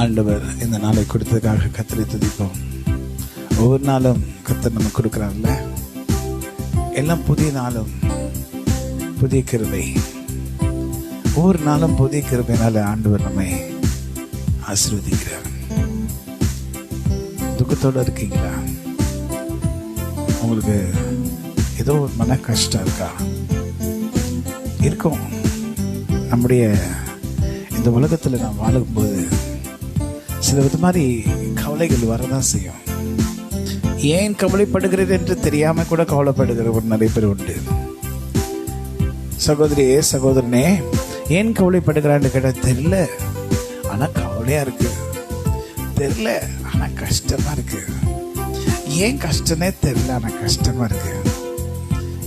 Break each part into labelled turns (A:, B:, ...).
A: ஆண்டவர் இந்த நாளை கொடுத்ததுக்காக கர்த்தரை துதிப்போம். ஒவ்வொரு நாளும் கர்த்தர் நமக்கு கொடுக்குறாங்கல்ல, எல்லாம் புதிய நாளும் புதிய கிருபை. ஒவ்வொரு நாளும் புதிய கிருபையினால ஆண்டவர் நம்மை ஆசீர்வதிக்கிறார். துக்கத்தோடு இருக்கீங்களா? உங்களுக்கு ஏதோ ஒரு மன கஷ்டம் இருக்கா? இருக்கும். நம்முடைய இந்த உலகத்தில் நாம் வாழும்போது சில வித மாதிரி கவலைகள் வரதான் செய்யும். ஏன் கவலைப்படுகிறது என்று தெரியாம கூட கவலைப்படுகிற ஒரு நிறைய பேர் உண்டு. சகோதரியே, சகோதரனே, ஏன் கவலைப்படுகிறான்னு கேட்ட தெரியல, ஆனா கவலையா இருக்கு. தெரியல, ஆனா கஷ்டமா இருக்கு. ஏன் கஷ்டமே தெரியல, ஆனா கஷ்டமா இருக்கு.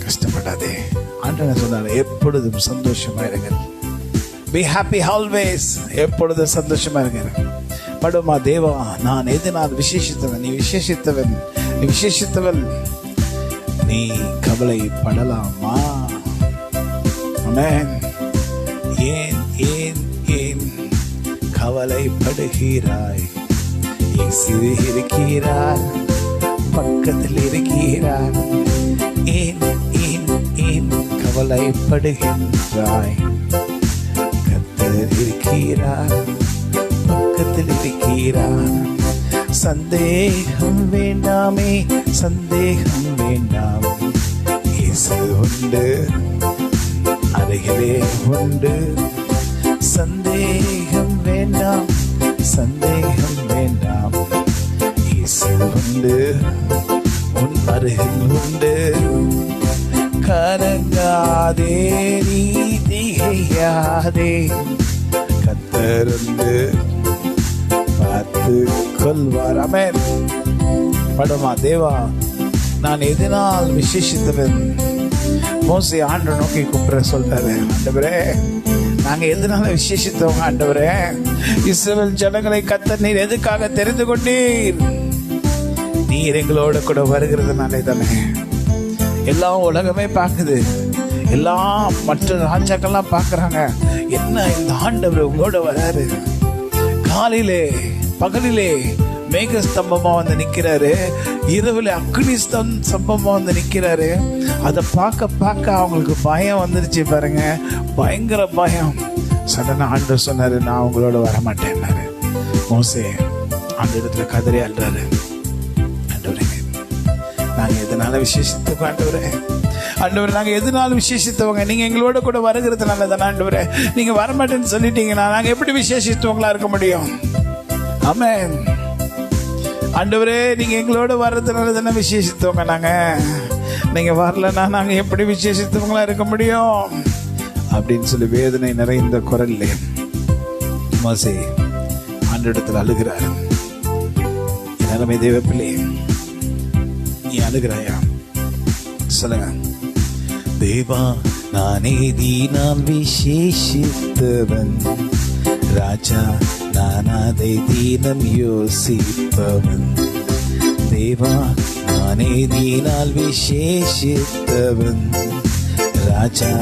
A: கஷ்டப்படாதே. ஆண்டவர் சொன்னாரு, எப்பொழுதும் சந்தோஷமா இருங்கள். Be happy always. எப்பொழுதும் சந்தோஷமா இருங்க. படுமா தேவா, நான் எதனால் விசேஷித்தவன், நீ விசேஷித்தவன், நீ விசேஷித்தவன், நீ கவலைப்படலாமா? ஆமென். ஏன் ஏன் ஏன் கவலைப்படுகிறாய்? இயேசு இருக்கிறார், பக்கத்தில் இருக்கிறார். ஏன் ஏன் ஏன் கவலைப்படுகின்றாய்? கர்த்தர் இருக்கிறார், பக்கத்தில் இருக்கிறார். சந்தேகம் வேண்டாமே, சந்தேகம் வேண்டாம். இயேசு உண்டு, அருகிலே உண்டு. சந்தேகம் வேண்டாம், சந்தேகம் வேண்டாம். இயேசு உண்டு, உன் அருகில் உண்டு. கலங்காதே, நீ திகையாதே. கர்த்தர் உண்டு, பார்த்து கொள்வார். ஆமென். படுமா தேவா, நான் எதனால் விசேஷித்தவன்? மோசே ஆண்டவரை நோக்கி கூப்பிட சொல்றாரு, ஆண்டவரே, நாங்க எதனால விசேஷித்தவங்க? ஆண்டவரே, இஸ்ரவேல் ஜனங்களை கர்த்தர் நீர் எதுக்காக தெரிந்து கொண்டீர்? நீர் எங்களோட கூட வருகிறதுனாலே தானே. எல்லாம் உலகமே பார்க்குது, எல்லாம் மற்ற ராஜாக்கள்லாம் பார்க்கறாங்க. என்ன இந்த ஆண்டவர் உங்களோட வராரு? காலையிலே பகலிலே மேக ஸ்தம்பமா வந்து நிக்கிறாரு, இரவுல அக்னி ஸ்தம்பமா வந்து நிக்கிறாரு. அதை பார்க்க பார்க்க அவங்களுக்கு பயம் வந்துருச்சு பாருங்க, பயங்கர பயம். சடனா ஆண்டவர் சொன்னாரு, நான் உங்களோட வரமாட்டேன்னாரு. மோசே அந்த இடத்துல கதறி அழுறாரு, ஆண்டவரே, நாங்க எதனால விசேஷித்தவங்க? ஆண்டவரே, ஆண்டவரே, நாங்க எதனால விசேஷித்தவங்க? நீங்க எங்களோட கூட வருகிறதுனால தானே. ஆண்டவரே, நீங்க வரமாட்டேன்னு சொல்லிட்டீங்கன்னா நாங்க எப்படி விசேஷித்தவங்களா இருக்க முடியும்? ஆமென். ஆண்டவரே, நீங்க எங்களோட வர்றதுனால தானே விசேஷித்தவங்க நாங்க. நீங்க வரலன்னா நாங்க எப்படி விசேஷித்தவங்களா இருக்க முடியும்? அப்படின்னு சொல்லி வேதனை நிறைந்த குரல்ல மோசே ஆண்டவரிடத்தில் அழுகிறார். எல்லாருமே தேவ பிள்ளை, நீ அழுகிறாயா? சொல்லுங்க. தேவா, நானே நான் விசேஷித்தவன், ராஜா நான் அதை தீனம் யோசிப்பவன். தேவா, நானே நீனால் விசேஷித்தவன், ராஜா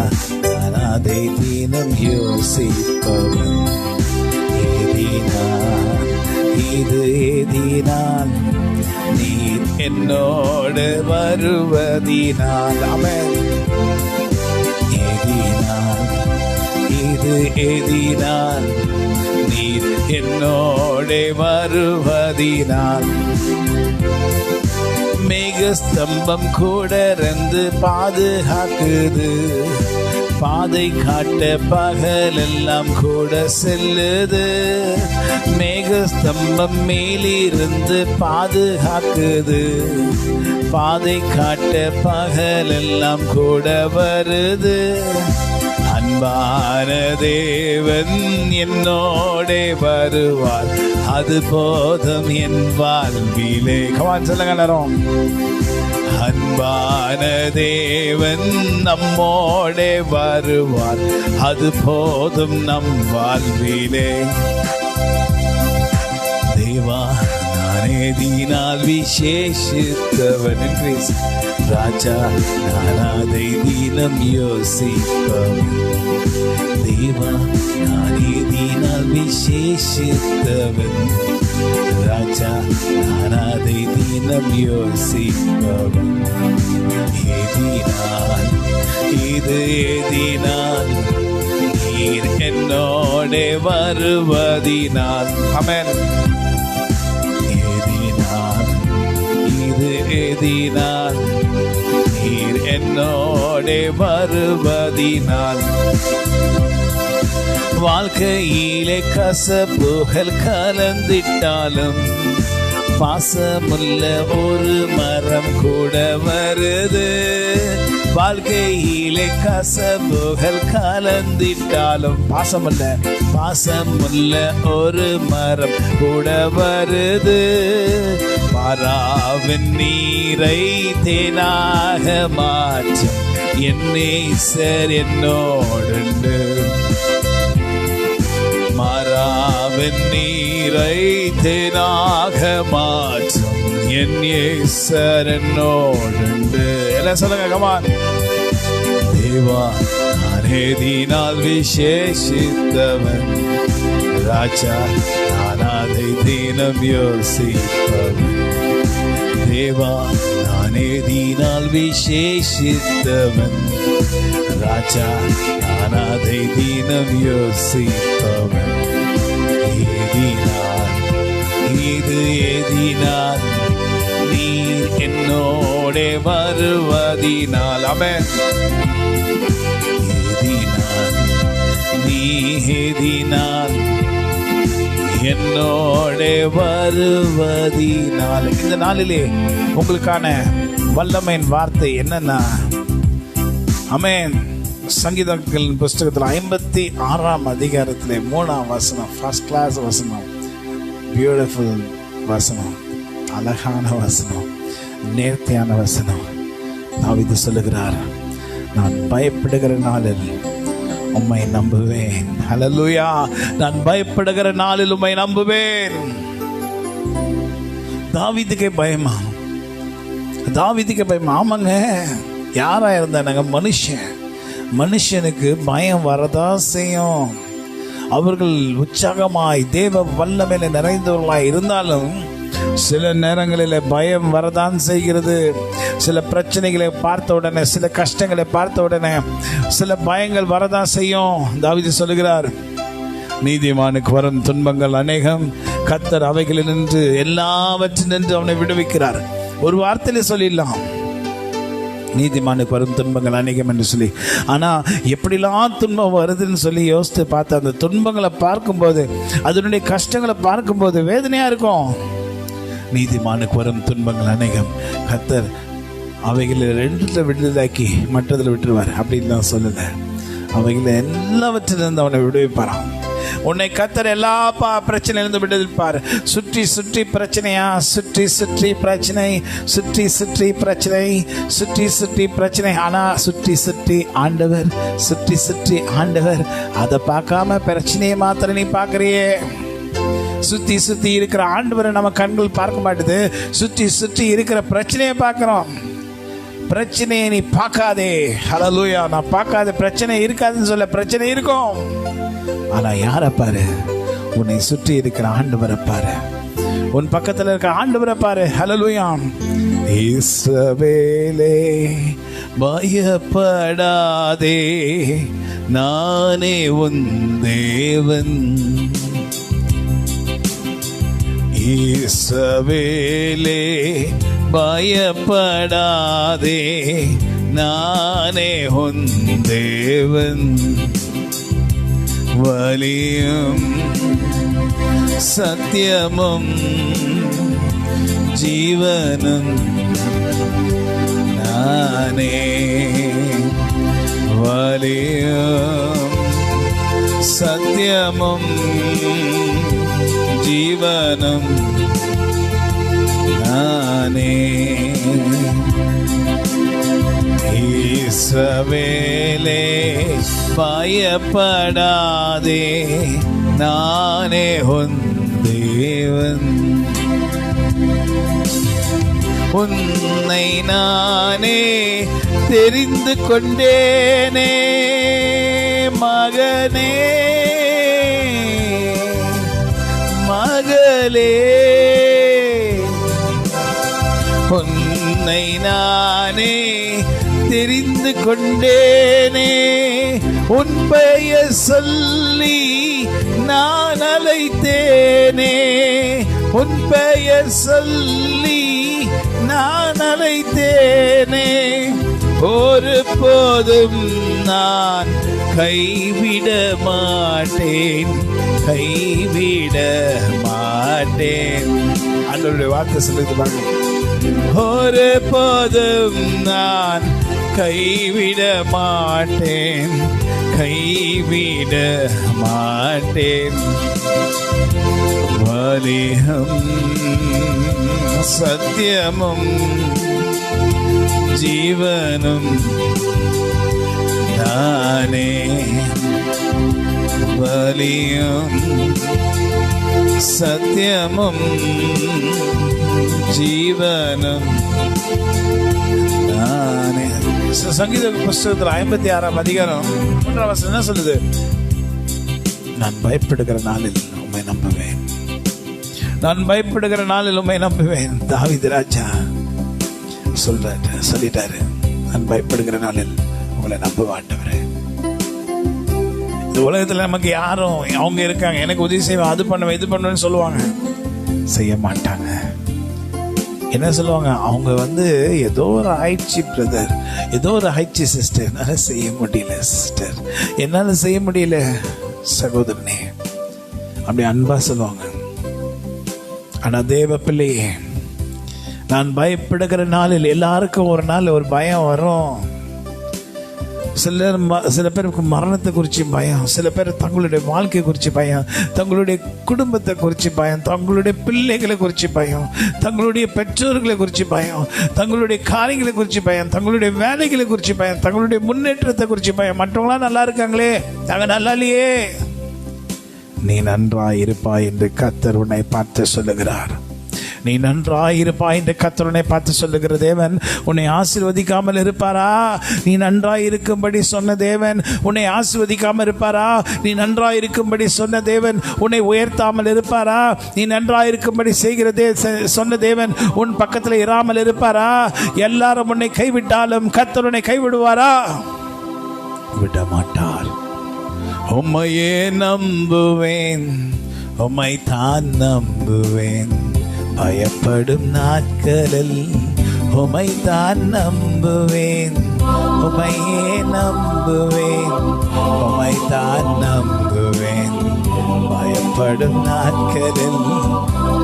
A: நான் அதை தீனம் யோசிப்பவன். ஏதினால் இது ஏதினால் நீர் என்னோடு வருவதினால். ஆமென். ஏதினால் இது ஏதினால் நீர் என்னோடே வருவதினால். மேகஸ்தம்பம் கூட இருந்து பாதுகாக்குது, பாதை காட்ட பகலெல்லாம் கூட செல்லுது. மேகஸ்தம்பம் மேலிருந்து பாதுகாக்குது, பாதை காட்ட பகலெல்லாம் கூட வருது. அன்பான தேவன் என்னோடே வருவார், அது போதும் என் வாழ்விலே. கமான் சொல்லுங்க எல்லாரும். அன்பான தேவன் நம்மோடே வருவார், அது போதும் நம் வாழ்விலே. தேவா, நானே நீதினால் விசேஷித்தவன் ராஜா, நான் அதை தினம் யோசிப்பவன். தேவா, நான் நீதினால் விசேஷித்தவன் ராஜா, நான் அதை தினம் யோசிப்பவன். எதினால் இது எதினால் நீர் என்னோட வருவதினால். ஆமென். எதினால் இது எதினால் நீர் என்னோட வருவதினால். வாழ்க்கையிலே கசப்புகள் கலந்திட்டாலும் பாசமுள்ள ஒரு மரம் கூட வருது. வாழ்க்கையிலே கசப்புகள் கலந்திட்டாலும் பாசமுள்ள ஒரு மரம் கூட வருது. மாறாவின் நீரை தேனாக மாற்றும் என் நேசர் என்னோடு. மாறாவின் நீரை தேனாக மாற்றும் என் நேசர் என்னோடு. எல்லாம் சொல்லுங்க, கமான். தேவா, நான் எதினால் விசேஷித்தவன் ராஜா, நான் அதை தினம் யோசிப்பவன். தேவா, நான் எதினால் விசேஷித்தவன் ராஜா, நான் அதை தினம் யோசிப்பவன். எதினால் இது எதினால் நீர் என்னோட வருவதினால். ஆமென். எதினால் நீ எதினால் என்னோட வருவதினால். இந்த நாளிலே உங்களுக்கான வல்லமையின் வார்த்தை என்னன்னா, ஆமென், சங்கீதங்களின் புஸ்தகத்தில் 56ஆம் அதிகாரத்திலே 3ஆம் வசனம், ஃபர்ஸ்ட் கிளாஸ் வசனம், பியூட்டிஃபுல் வசனம், அழகான வசனம், நேர்த்தியான வசனம். தாவீது சொல்லுகிறார், நான் பயப்படுகிற நாளில் உம்மை நம்புவேன். ஹல்லேலூயா. நான் பயப்படுகிற நாளில் உம்மை நம்புவேன். தாவீதுக்கே பயமா? தாவீதுக்கே பயமா? ஆமாங்க, யாரா இருந்தாங்க? மனுஷனுக்கு பயம் வரதான் செய்யும். அவர்கள் உற்சாகமாய் தேவ வல்லமையில நிறைந்தவர்களாய் இருந்தாலும் சில நேரங்களில் பயம் வரதான் செய்கிறது. சில பிரச்சனைகளை பார்த்த உடனே, சில கஷ்டங்களை பார்த்த உடனே சில பயங்கள் வரதான் செய்யும். தாவீது சொல்லுகிறார், நீதிமானுக்கு வரும் துன்பங்கள் அநேகம், கர்த்தர் அவைகளில் நின்று எல்லாவற்றில் நின்று அவனை விடுவிக்கிறார். ஒரு வார்த்தையில சொல்லிடலாம், நீதிமானுக்கு வரும் துன்பங்கள் அநேகம் என்று சொல்லி. ஆனால் எப்படிலாம் துன்பம் வருதுன்னு சொல்லி யோசித்து பார்த்து அந்த துன்பங்களை பார்க்கும்போது, அதனுடைய கஷ்டங்களை பார்க்கும்போது வேதனையாக இருக்கும். நீதிமானுக்கு வரும் துன்பங்கள் அநேகம், கர்த்தர் அவைகளில் 2 விடுதலாக்கி மற்றதில் விட்டுருவார் அப்படின்னு தான் சொல்லுது. அவைகளில் எல்லாவற்றிலிருந்து அவனை விடுவிப்பாராம். உன்னை கர்த்தர் எல்லா பிரச்சனையிலிருந்து விடுவிப்பார். சுற்றி சுற்றி பிரச்சனையா? சுற்றி சுற்றி பிரச்சனை, சுற்றி சுற்றி பிரச்சனை, சுற்றி சுற்றி பிரச்சனை. ஆனா சுற்றி சுற்றி ஆண்டவர், சுற்றி சுற்றி ஆண்டவர். அதை பார்க்காம பிரச்சனையை மாத்திரம் நீ பார்க்கறியே. சுத்தி சுத்தி இருக்கிற ஆண்டவரை நம்ம கண்கள் பார்க்க மாட்டுது. சுற்றி சுற்றி இருக்கிற பிரச்சனையை பார்க்கிறோம். பிரச்சனையை நீ பார்க்காதே. ஹல்லேலூயா. நான் பார்க்காத பிரச்சனை இருக்காதுன்னு சொல்ல, பிரச்சனை இருக்கும். ஆனா யாரை பாரு? உன்னை சுற்றி இருக்கிற ஆண்டவரை பாரு. உன் பக்கத்துல இருக்க ஆண்டவரை பாரு. ஹல்லேலூயா. இஸ்ரவேலே பயப்படாதே, நானே உன் தேவன். இஸ்ரவேலே பயப்படாதே, நானே உன் தேவன். வலியும் சத்தியமும் ஜீவனும் நானே. வலியும் சத்தியமும் ஜீவனும் நானே. இஸ்ரவேலே பயப்படாதே, நானே உன் தேவன். உன்னை நானே தெரிந்து கொண்டேனே மகனே மகளே, உன்னை நானே தெரிந்து கொண்டேனே, உன் பெயர் சொல்லி நான் அழைத்தேனே, உன் பெயர் சொல்லி நான் அழைத்தேனே, ஒரு போதும் நான் கைவிட மாட்டேன், கைவிட மாட்டேன். ஆண்டவருடைய வார்த்தை சொல்லுது பாருங்க, ஒரு போதும் நான் கைவிட மாட்டேன், கைவிட மாட்டேன். வலியும் சத்தியமும் ஜீவனும் நானே, வலியும் சத்தியமும் ஜீவனும் நானே. சங்கீத புஸ்தகத்தில் 56ஆம் அதிகாரம் 3ஆம் வசனம் என்ன சொல்லுது? நான் பயப்படுகிற நாளில் உம்மை நம்புவேன், நான் பயப்படுகிற நாளில் உம்மை நம்புவேன். தாவீது ராஜா சொல்லிட்டாரு, நான் பயப்படுகிற நாளில் உங்களை நம்ப மாட்டவரே. இந்த உலகத்துல நமக்கு யாரும் அவங்க இருக்காங்க, எனக்கு உதவி செய்வேன், அது பண்ணுவேன், இது பண்ணுவேன்னு சொல்லுவாங்க, செய்ய மாட்டாங்க. என்ன சொல்லுவாங்க? அவங்க ஏதோ ஒரு ஆயிடுச்சு பிரதர், ஏதோ ஒரு ஆயிடுச்சு சிஸ்டர், என்னால செய்ய முடியல சிஸ்டர், என்னால செய்ய முடியல சகோதரனே, அப்படி அன்பா சொல்லுவாங்க. ஆனா தேவ பிள்ளையே, நான் பயப்படுகிற நாளில் எல்லாருக்கும் ஒரு நாள் ஒரு பயம் வரும். சில பேருக்கு மரணத்தை குறித்து பயம், சில பேர் தங்களுடைய வாழ்க்கை குறித்து பயம், தங்களுடைய குடும்பத்தை குறித்து பயம், தங்களுடைய பிள்ளைகளை குறித்து பயம், தங்களுடைய பெற்றோர்களை குறித்து பயம், தங்களுடைய காரியங்களை குறித்து பயம், தங்களுடைய வேலைகளை குறித்து பயம், தங்களுடைய முன்னேற்றத்தை குறித்து பயம். மற்றவங்களாம் நல்லா இருக்காங்களே, நாங்க நல்லா இல்லையே. நீ நன்றாய் இருப்பாய் என்று கர்த்தர் உன்னை பார்த்து சொல்லுகிறார். நீ நன்றாயிருப்பாய் என்று கர்த்தர் உன்னை பார்த்து சொல்லுகிற தேவன் உன்னை ஆசீர்வதிக்காமல் இருப்பாரா? நீ நன்றாய் இருக்கும்படி சொன்ன தேவன் உன்னை ஆசீர்வதிக்காமல் இருப்பாரா? நீ நன்றாய் இருக்கும்படி சொன்ன தேவன் உன்னை உயர்த்தாமல் இருப்பாரா? நீ நன்றாய் இருக்கும்படி சொன்ன தேவன் உன் பக்கத்தில் இராமல் இருப்பாரா? எல்லாரும் உன்னை கைவிட்டாலும் கர்த்தர் உன்னை கைவிடுவாரா? விட மாட்டார். உம்மையே நம்புவேன், உம்மை தான் நம்புவேன், பயப்படும் நாட்களில் உம்மை தான் நம்புவேன், உம்மையே நம்புவேன், உம்மை தான் நம்புவேன், பயப்படும் நாட்களில்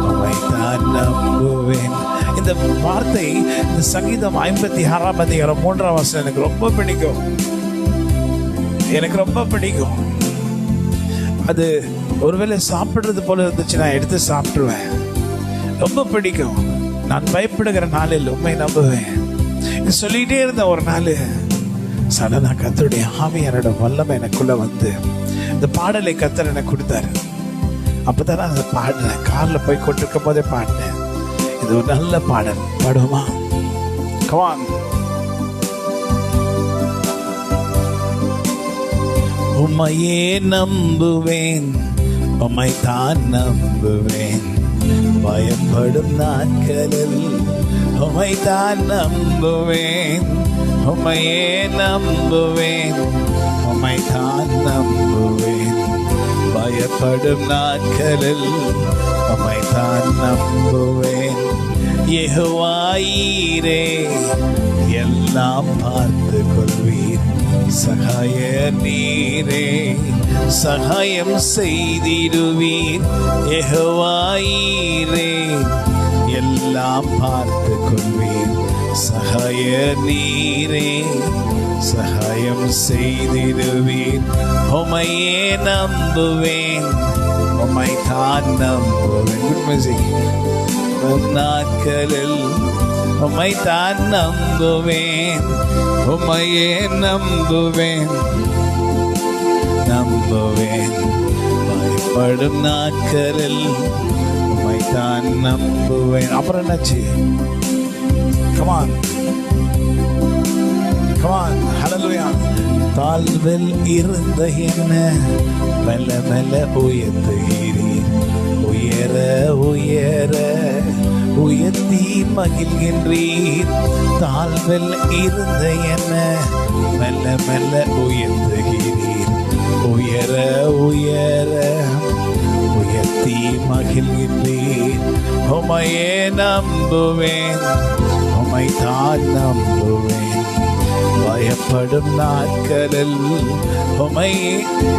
A: உம்மை தான் நம்புவேன். இந்த வார்த்தை, இந்த சங்கீதம் 56ஆம் அதிகாரம் 3ஆம் வசனம் எனக்கு ரொம்ப பிடிக்கும், எனக்கு ரொம்ப பிடிக்கும். அது ஒருவேளை சாப்பிடுறது போல இருந்துச்சு, நான் எடுத்து சாப்பிட்டுருவேன். ரொம்ப பிடிக்கும். நான் பயப்படுகிற நாளில் உம்மை நம்புவேன் சொல்லிட்டே இருந்த ஒரு நாள் சடனா கர்த்தருடைய ஆவியாரோட வல்லமை எனக்குள்ள இந்த பாடலை கர்த்தர் எனக்கு கொடுத்தாரு. அப்பதான் நான் அதை பாடினேன். கார்ல போய் கொண்டிருக்கும் போதே பாடினேன். இது ஒரு நல்ல பாடல், பாடுவோமா? Come on. உம்மையே நம்புவேன், உம்மை தான் நம்புவேன், பயப்படும் நாட்களில் உம்மை தான் நம்புவேன், உம்மையே நம்புவேன், உம்மை தான் நம்புவேன், பயப்படும் நாட்களில் உம்மை தான் நம்புவேன். யெகோவாயீரே, எல்லாம் பார்த்து கொள்வீர், சகாய நீரே, சகாயம் செய்திடுவீர். யெகோவாயீரே, எல்லாம் பார்த்து கொள்வீர், சகாய நீரே, சகாயம் செய்திடுவீர். உம்மையே நம்புவேன், உம்மை தான் நம்புவேன். நாட்களில் உம்மை தான் நம்புவேன், உம்மையே நம்புவேன், நம்புவேன், பயப்படும் நாட்களில் உம்மை தான் நம்புவேன். அப்புறம் என்னாச்சு? Come on. Come on. Hallelujah. தாழ்வில் இருந்த என்ன மெல்ல மெல்ல உயர்த்துகிறீர். உயர உயர உயர்த்தி மகிழ்கின்றீர். தாழ்வில் இருந்த என்ன மெல்ல மெல்ல உயர்த்துகிறீர். உயர உயர உயர்த்தி மகிழ்கின்றீர். உமையே நம்புவேன், உமை தான் நம்புவேன். பயப்படும் நாட்களில் உமையே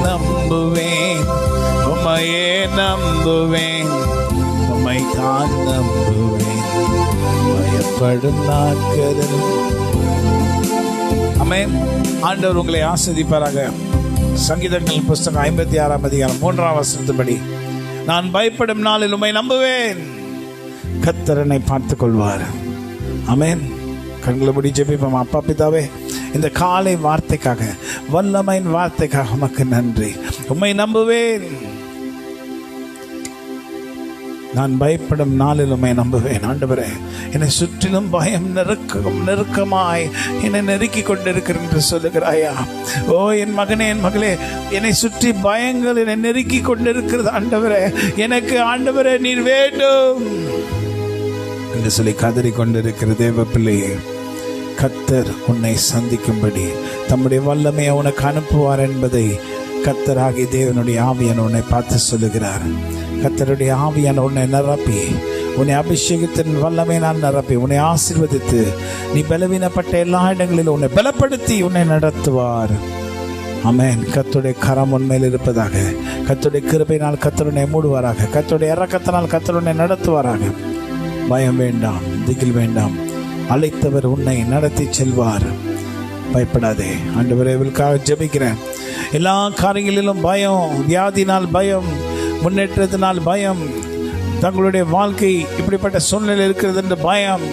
A: நம்புவேன், உமையே நம்புவேன், உமை தான் நம்புவேன். பயப்படும் நாட்களில். ஆமென். ஆண்டவர் உங்களை ஆசீர்வதிப்பாராக. சங்கீதங்கள் புஸ்தகம் 56ஆம் அதிகாரம் 3ஆம் வசனத்தின்படி, நான் பயப்படும் நாளில் உம்மை நம்புவேன், கர்த்தர் என்னை பார்த்துக் கொள்வார். ஆமென். கண்களை மூடி ஜெபிப்போம். அப்பா பிதாவே, இந்த காலை வார்த்தைக்காக, வல்லமையின் வார்த்தைக்காக உமக்கு நன்றி. உம்மை நம்புவேன், நான் பயப்படும் நாளில் உம்மை நம்புவேன். ஆண்டவரே, என்னை சுற்றிலும் பயம் நெருக்கமாய் என்னை நெருக்கி கொண்டிருக்கிறேன் என்று சொல்லுகிறாயா? ஓ என் மகனே, என் மகளே, என்னை சுற்றி பயங்கள் என்னை நெருக்கி கொண்டிருக்கிறது. ஆண்டவரே, எனக்கு ஆண்டவரே நீர் வேண்டும் என்று சொல்லி கதறி கொண்டிருக்கிற தேவ பிள்ளையே, கர்த்தர் உன்னை சந்திக்கும்படி தம்முடைய வல்லமையை உனக்கு அனுப்புவார் என்பதை கர்த்தராகிய தேவனுடைய ஆவியான உன்னை பார்த்து சொல்லுகிறார். கர்த்தருடைய ஆவியான உன்னை நிரப்பி, உன்னை அபிஷேகத்தின் வல்லமை நான் நிரப்பி உன்னை ஆசீர்வதித்து, நீ பலவீனப்பட்ட எல்லா இடங்களிலும் உன்னை பலப்படுத்தி உன்னை நடத்துவார். ஆமென். கர்த்தருடைய கரம் உன்மேல் இருப்பதாக. கர்த்தருடைய கிருபையினால் கர்த்தர் உன்னை மூடுவாராக. கர்த்தருடைய இரக்கத்தினால் கர்த்தர் உன்னை நடத்துவாராக. பயம் வேண்டாம், திகில் வேண்டாம். அழைத்தவர் உன்னை நடத்தி செல்வார். பயப்படாதே. ஆண்டவரே, இவளுக்காக ஜெபிக்கிறேன். எல்லா காரியங்களிலும் பயம், வியாதினால் பயம், முன்னேற்றத்தினால் பயம், தங்களுடைய வாழ்க்கை இப்படிப்பட்ட சூழ்நிலை இருக்கிறது என்று பயம்,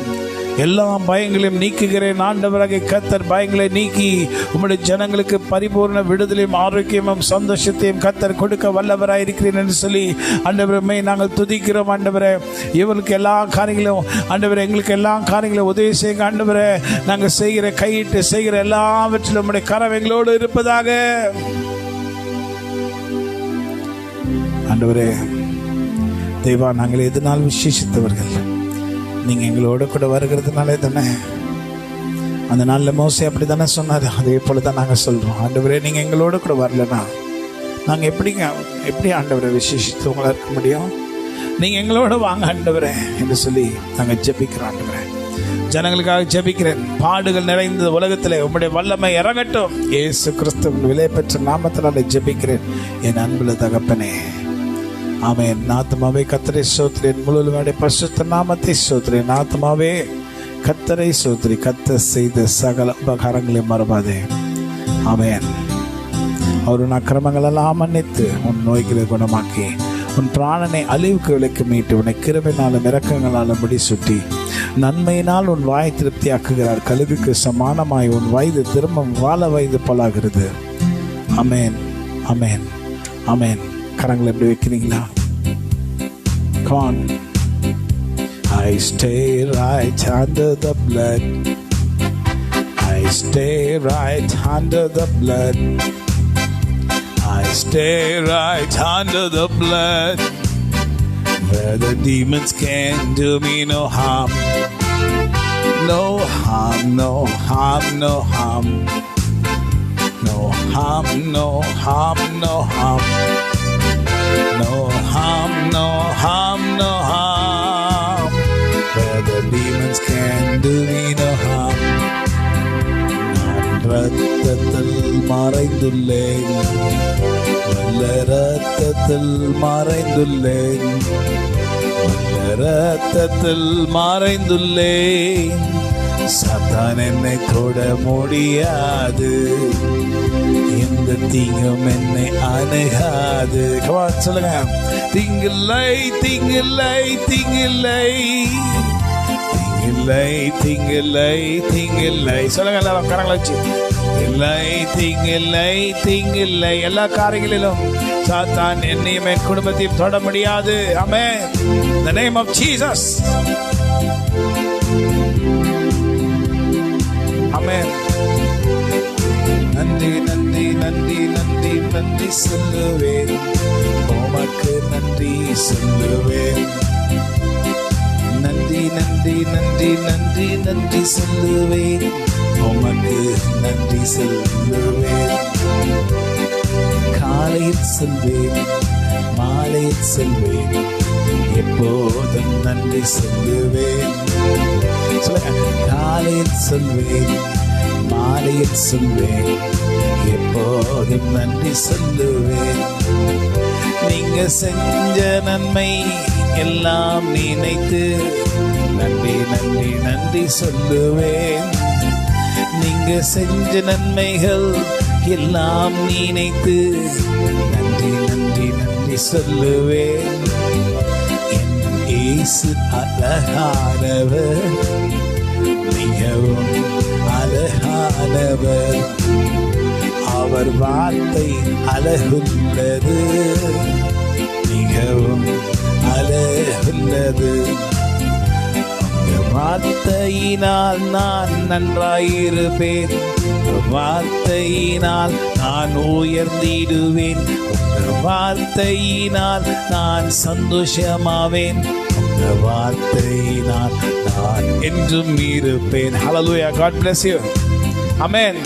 A: எல்லா பயங்களையும் நீக்குகிறேன். ஆண்டவராகிய கர்த்தர் பயங்களை நீக்கி உம்முடைய ஜனங்களுக்கு பரிபூர்ண விடுதலையும் ஆரோக்கியமும் சந்தோஷத்தையும் கர்த்தர் கொடுக்க வல்லவராயிருக்கிறேன் என்று சொல்லி ஆண்டவரே நாங்கள் துதிக்கிறோம். ஆண்டவரே, இவர்களுக்கு எல்லா காரியங்களும் ஆண்டவரே, எங்களுக்கு எல்லா காரியங்களும் உதவி செய்யுங்க. ஆண்டவரே, நாங்கள் செய்கிற கையிட்டு செய்கிற எல்லாவற்றிலும் உம்முடைய கரம் எங்களோடு இருப்பதாக. ஆண்டவரே தேவா, நாங்கள் எதனால் விசேஷித்தவர்கள்? நீங்கள் எங்களோட கூட வருகிறதுனாலே தானே. அந்த நாளில் மோசே அப்படி தானே சொன்னார். அதே போல தான் நாங்கள் சொல்கிறோம். ஆண்டவரே, நீங்கள் எங்களோட கூட வரலன்னா நாங்கள் எப்படி ஆண்டவரை விசேஷித்து உங்களை இருக்க முடியும்? நீங்கள் எங்களோட வாங்க ஆண்டவரே என்று சொல்லி நாங்கள் ஜெபிக்கிறோம். ஆண்டவரே, ஜனங்களுக்காக ஜெபிக்கிறேன். பாடுகள் நிறைந்த உலகத்தில் உம்முடைய வல்லமை இறங்கட்டும். இயேசு கிறிஸ்துவின் விலை பெற்ற நாமத்தினாலே ஜெபிக்கிறேன் என் அன்புள்ள தகப்பனே. ஆமென். ஆத்மாவே கர்த்தரை ஸ்தோத்திரி, முழு பரிசுத்த நாமத்தை ஸ்தோத்திரி. ஆத்மாவே கர்த்தரை ஸ்தோத்திரி. கர்த்தர் செய்த சகல உபகாரங்களை மறவாதே. ஆமென். அவர் உன் அக்கிரமங்கள் எல்லாம் மன்னித்து உன் நோய்களை குணமாக்கி உன் பிராணனை அழிவுக்கு விலைக்கு மீட்டு உன்னை கிருபையினாலும் இரக்கங்களாலும் முடி சுட்டி நன்மையினால் உன் வாய் திருப்தி ஆக்குகிறார். கழுகுக்கு சமானமாய் உன் வயது திரும்பம் வாழ வயது போலாகிறது. ஆமென், ஆமென், ஆமென். கரங்களை எப்படி வைக்கிறீங்களா? Come on. I stay right under the blood. I stay right under the blood. I stay right under the blood, where the demons can't do me no harm. No harm, no harm, no harm. No harm, no harm, no harm. No harm, no harm, no harm, where the demons can do me no harm. நான் ரத்தத்தில் மறைந்துள்ளேன், வல்ல ரத்தத்தில் மறைந்துள்ளேன், வல்ல ரத்தத்தில் மறைந்துள்ளேன். சாத்தான் என்னை தொட முடியாது, எந்த தீங்கும் என்னை அணுகாது. சொல்லுங்க, தீங்கில்லை, தீங்கில்லை, தீங்கில்லை, தீங்கில்லை, தீங்கில்லை, தீங்கில்லை. சொல்லுங்க எல்லாரும் கரங்களை வச்சு, இல்லை, தீங்கில்லை, தீங்கில்லை. எல்லா காரியங்களிலும் சாத்தான் என்னையும் என் குடும்பத்தையும் தொட முடியாது. ஆமென். In the name of Jesus. ஆமென். நன்றி நன்றி நன்றி நன்றி நன்றி சொல்லுவேன், உமக்கு நன்றி சொல்லுவேன். நன்றி நன்றி நன்றி நன்றி நன்றி சொல்லுவேன், உமக்கு நன்றி சொல்லுவேன். காலையில் சொல்வேன், மாலையில் சொல்வேன், எப்போதும் நன்றி சொல்லுவேன். காலையில் சொல்வேன், மாலையில் சொல்வேன், எப்போதும் நன்றி சொல்லுவேன். நீங்க செஞ்ச நன்மை எல்லாம் நினைத்து நன்றி நன்றி நன்றி சொல்லுவேன். நீங்க செஞ்ச நன்மைகள் எல்லாம் நினைத்து நன்றி நன்றி நன்றி சொல்லுவேன். என் இயேசு அழகானவர், மிகவும் அழகானவர். அவர் வார்த்தை அழகுள்ளது, மிகவும் அழகுள்ளது. வார்த்தையினால் நான் நன்றாயிருப்பேன், வார்த்தையினால் நான் உயர்ந்திடுவேன். வார்த்தையினால் நான் சந்தோஷமாவேன், வார்த்தையினால் நான் என்றும் இருப்பேன். Hallelujah. God bless you. Amen.